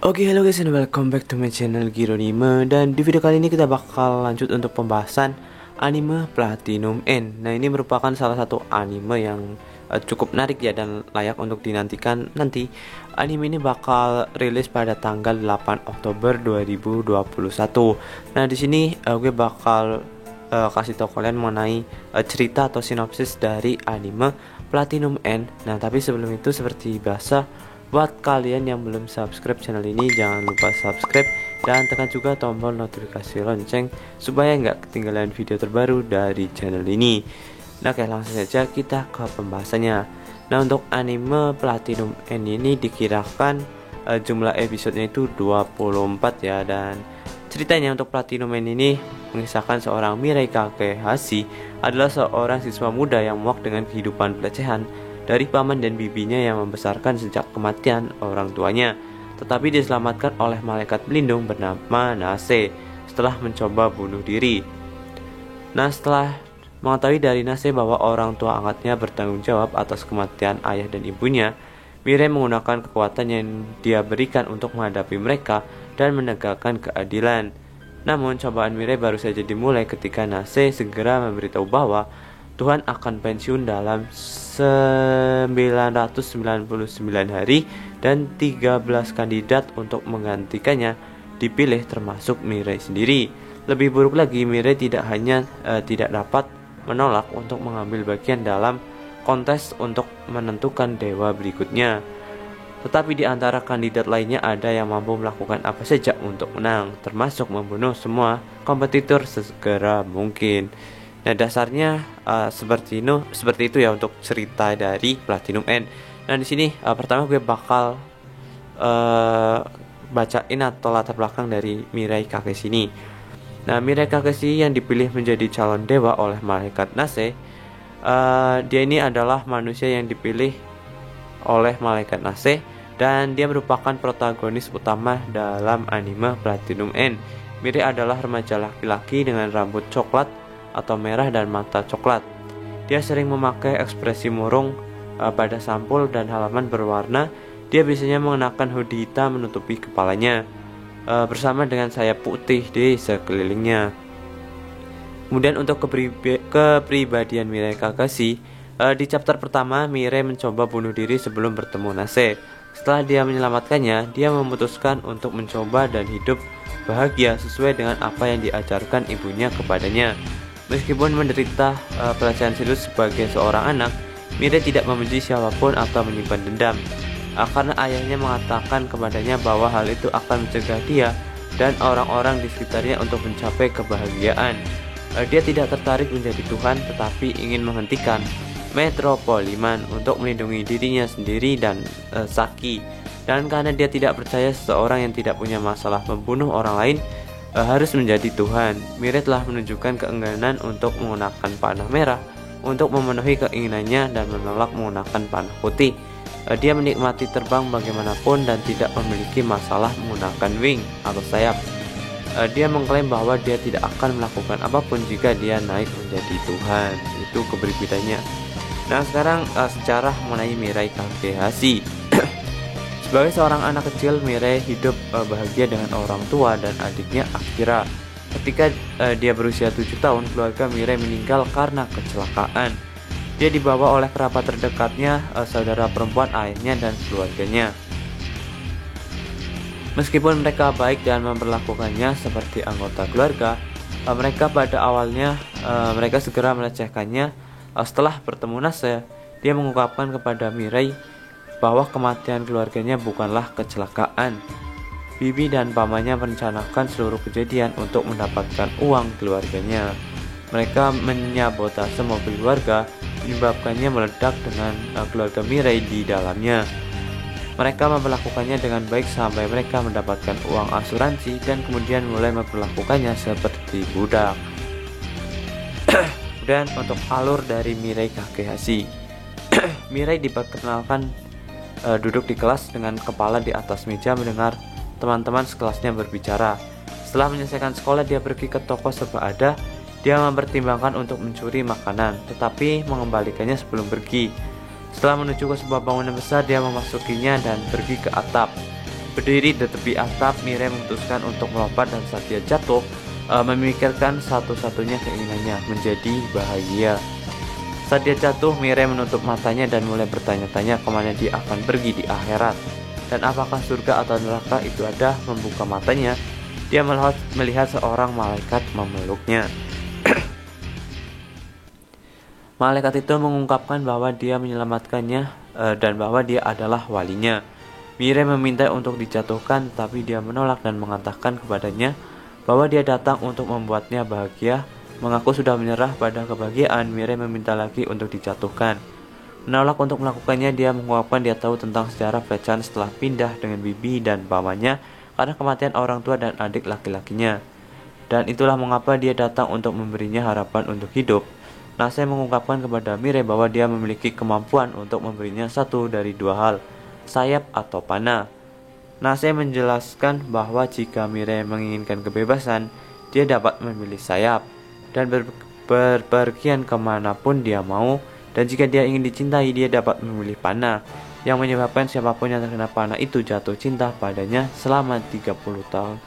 Oke, halo guys and welcome back to my channel Giro Anime. Dan di video kali ini kita bakal lanjut untuk pembahasan anime Platinum End. Nah, ini merupakan salah satu anime yang cukup menarik ya dan layak untuk dinantikan nanti. Anime ini bakal rilis pada tanggal 8 Oktober 2021. Nah, di sini gue bakal kasih tau kalian mengenai cerita atau sinopsis dari anime Platinum End. Nah, tapi sebelum itu seperti biasa, buat kalian yang belum subscribe channel ini, jangan lupa subscribe dan tekan juga tombol notifikasi lonceng supaya nggak ketinggalan video terbaru dari channel ini. Nah, oke, langsung saja kita ke pembahasannya. Nah, untuk anime Platinum End ini dikirakan jumlah episodenya itu 24 ya. Dan ceritanya untuk Platinum End ini mengisahkan seorang Mirai Kakehashi adalah seorang siswa muda yang muak dengan kehidupan pelecehan dari paman dan bibinya yang membesarkan sejak kematian orang tuanya, tetapi diselamatkan oleh malaikat pelindung bernama Nase setelah mencoba bunuh diri. Nah, setelah mengetahui dari Nase bahwa orang tua angkatnya bertanggung jawab atas kematian ayah dan ibunya, Mirai menggunakan kekuatan yang dia berikan untuk menghadapi mereka dan menegakkan keadilan. Namun, cobaan Mirai baru saja dimulai ketika Nase segera memberitahu bahwa Tuhan akan pensiun dalam 999 hari dan 13 kandidat untuk menggantikannya dipilih, termasuk Mirai sendiri. Lebih buruk lagi, Mirai tidak hanya tidak dapat menolak untuk mengambil bagian dalam kontes untuk menentukan dewa berikutnya, tetapi di antara kandidat lainnya ada yang mampu melakukan apa saja untuk menang, termasuk membunuh semua kompetitor sesegera mungkin. Nah, dasarnya seperti itu ya untuk cerita dari Platinum End. Nah, di sini pertama gue bakal bacain atau latar belakang dari Mirai Kakeshi ini. Nah, Mirai Kakeshi yang dipilih menjadi calon dewa oleh malaikat Nase, dia ini adalah manusia yang dipilih oleh malaikat Nase dan dia merupakan protagonis utama dalam anime Platinum End. Mirai adalah remaja laki-laki dengan rambut coklat atau merah dan mata coklat. Dia sering memakai ekspresi murung pada sampul dan halaman berwarna. Dia biasanya mengenakan hoodie hitam menutupi kepalanya, bersama dengan sayap putih di sekelilingnya. Kemudian untuk kepribadian Mirai Kakashi, di chapter pertama Mirai mencoba bunuh diri sebelum bertemu Nase. Setelah dia menyelamatkannya, dia memutuskan untuk mencoba dan hidup bahagia sesuai dengan apa yang diajarkan ibunya kepadanya. Meskipun menderita pelecehan serius sebagai seorang anak, Mirai tidak membenci siapapun atau menyimpan dendam, karena ayahnya mengatakan kepadanya bahwa hal itu akan mencegah dia dan orang-orang di sekitarnya untuk mencapai kebahagiaan. Dia tidak tertarik menjadi Tuhan, tetapi ingin menghentikan Metropoliman untuk melindungi dirinya sendiri dan Saki. Dan karena dia tidak percaya seseorang yang tidak punya masalah membunuh orang lain harus menjadi Tuhan, Mirai telah menunjukkan keengganan untuk menggunakan panah merah untuk memenuhi keinginannya dan menolak menggunakan panah putih. Dia menikmati terbang bagaimanapun dan tidak memiliki masalah menggunakan wing atau sayap. Dia mengklaim bahwa dia tidak akan melakukan apapun jika dia naik menjadi Tuhan. Itu keberbedanya. Nah, sekarang sejarah mengenai Mirai Kakehashi. Sebagai seorang anak kecil, Mirai hidup bahagia dengan orang tua dan adiknya Akira. Ketika dia berusia 7 tahun, keluarga Mirai meninggal karena kecelakaan. Dia dibawa oleh kerabat terdekatnya, saudara perempuan ayahnya dan keluarganya. Meskipun mereka baik dan memperlakukannya seperti anggota keluarga, mereka pada awalnya mereka segera melecehkannya. Setelah bertemu Nase, dia mengungkapkan kepada Mirai bahwa kematian keluarganya bukanlah kecelakaan. Bibi dan pamannya merencanakan seluruh kejadian untuk mendapatkan uang keluarganya. Mereka menyabotase mobil keluarga, menyebabkannya meledak dengan keluarga Mirai di dalamnya. Mereka memperlakukannya dengan baik sampai mereka mendapatkan uang asuransi dan kemudian mulai memperlakukannya seperti budak. Dan untuk alur dari Mirai Kakehashi, Mirai diperkenalkan duduk di kelas dengan kepala di atas meja mendengar teman-teman sekelasnya berbicara. Setelah menyelesaikan sekolah, dia pergi ke toko serba ada. Dia mempertimbangkan untuk mencuri makanan, tetapi mengembalikannya sebelum pergi. Setelah menuju ke sebuah bangunan besar, dia memasukinya dan pergi ke atap. Berdiri di tepi atap, Mirai memutuskan untuk melompat dan saat dia jatuh, memikirkan satu-satunya keinginannya, menjadi bahagia. Saat dia jatuh, Mirai menutup matanya dan mulai bertanya-tanya kemana dia akan pergi di akhirat. Dan apakah surga atau neraka itu ada. Membuka matanya, dia melihat seorang malaikat memeluknya. Malaikat itu mengungkapkan bahwa dia menyelamatkannya dan bahwa dia adalah walinya. Mirai meminta untuk dijatuhkan, tapi dia menolak dan mengatakan kepadanya bahwa dia datang untuk membuatnya bahagia. Mengaku sudah menyerah pada kebahagiaan, Mirai meminta lagi untuk dijatuhkan. Menolak untuk melakukannya, dia mengungkapkan dia tahu tentang sejarah pelecehan setelah pindah dengan bibi dan pamannya karena kematian orang tua dan adik laki-lakinya. Dan itulah mengapa dia datang untuk memberinya harapan untuk hidup. Nasai mengungkapkan kepada Mirai bahwa dia memiliki kemampuan untuk memberinya satu dari dua hal, sayap atau panah. Nasai menjelaskan bahwa jika Mirai menginginkan kebebasan, dia dapat memilih sayap dan berpergian kemanapun dia mau, dan jika dia ingin dicintai, dia dapat memilih panah, yang menyebabkan siapapun yang terkena panah itu jatuh cinta padanya selama 30 tahun.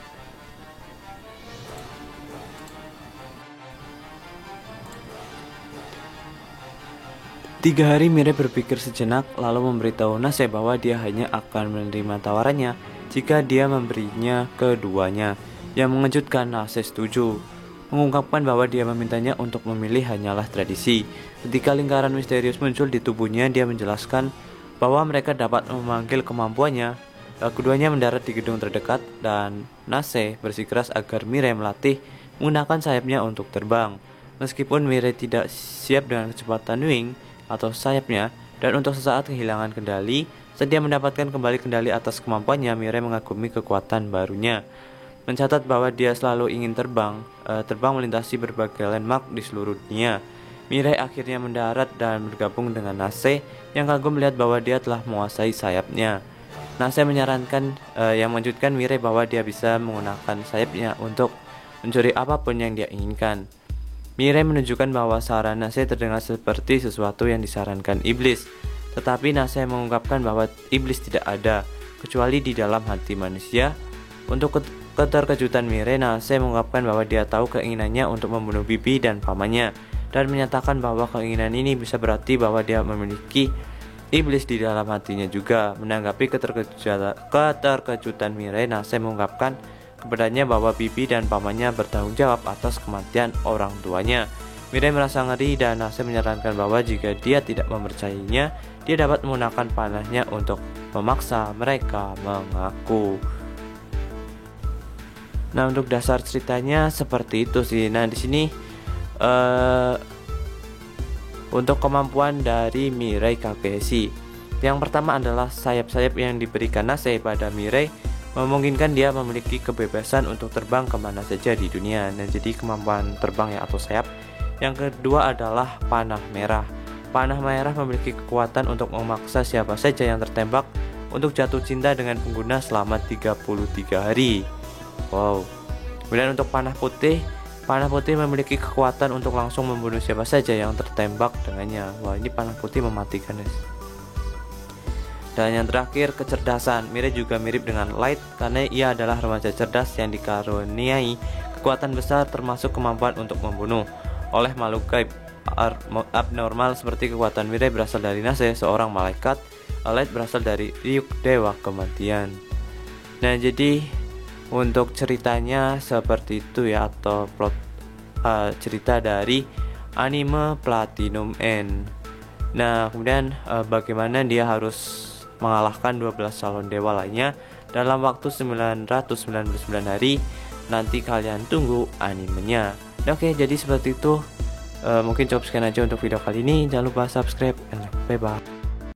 Tiga hari Mirai berpikir sejenak, lalu memberitahu Nasai bahwa dia hanya akan menerima tawarannya jika dia memberinya keduanya. Yang mengejutkan, Nasai setuju, mengungkapkan bahwa dia memintanya untuk memilih hanyalah tradisi. Ketika lingkaran misterius muncul di tubuhnya, dia menjelaskan bahwa mereka dapat memanggil kemampuannya. Keduanya mendarat di gedung terdekat dan Nasai bersikeras agar Mirai melatih menggunakan sayapnya untuk terbang. Meskipun Mirai tidak siap dengan kecepatan wing atau sayapnya, dan untuk sesaat kehilangan kendali, saat dia mendapatkan kembali kendali atas kemampuannya, Mirai mengagumi kekuatan barunya. Mencatat bahwa dia selalu ingin terbang melintasi berbagai landmark di seluruh dunia. Mirai akhirnya mendarat dan bergabung dengan Nasai yang kagum melihat bahwa dia telah menguasai sayapnya. Nasai menyarankan yang mengejutkan Mirai bahwa dia bisa menggunakan sayapnya untuk mencuri apapun yang dia inginkan. Mirai menunjukkan bahwa saran Nasai terdengar seperti sesuatu yang disarankan iblis, tetapi Nasai mengungkapkan bahwa iblis tidak ada, kecuali di dalam hati manusia. Untuk keterkejutan Mirai, Nasai mengungkapkan bahwa dia tahu keinginannya untuk membunuh bibi dan pamannya, dan menyatakan bahwa keinginan ini bisa berarti bahwa dia memiliki iblis di dalam hatinya juga. Menanggapi keterkejutan Mirai, Nasai mengungkapkan kepadanya bahwa bibi dan pamannya bertanggung jawab atas kematian orang tuanya. Mirai merasa ngeri dan Nasai menyarankan bahwa jika dia tidak mempercayainya, dia dapat menggunakan panahnya untuk memaksa mereka mengaku. Nah, untuk dasar ceritanya seperti itu sih. Nah, di sini untuk kemampuan dari Mirai Kageshi, yang pertama adalah sayap-sayap yang diberikan Nasai pada Mirai memungkinkan dia memiliki kebebasan untuk terbang kemana saja di dunia. Nah, jadi kemampuan terbang ya atau sayap. Yang kedua adalah panah merah. Panah merah memiliki kekuatan untuk memaksa siapa saja yang tertembak untuk jatuh cinta dengan pengguna selama 33 hari. Wow. Kemudian untuk panah putih memiliki kekuatan untuk langsung membunuh siapa saja yang tertembak dengannya. Wah, ini panah putih mematikan, guys. Dan yang terakhir, kecerdasan. Mirai juga mirip dengan Light karena ia adalah remaja cerdas yang dikaruniai kekuatan besar termasuk kemampuan untuk membunuh oleh makhluk gaib abnormal seperti kekuatan Mirai berasal dari Nasai, seorang malaikat. Light berasal dari Ryuk, dewa kematian. Nah, jadi untuk ceritanya seperti itu ya, atau plot cerita dari anime Platinum End. Nah, kemudian bagaimana dia harus mengalahkan 12 calon dewa lainnya dalam waktu 999 hari. Nanti kalian tunggu animenya. Oke, jadi seperti itu. Mungkin cukup sekian aja untuk video kali ini. Jangan lupa subscribe and like. Bye bye.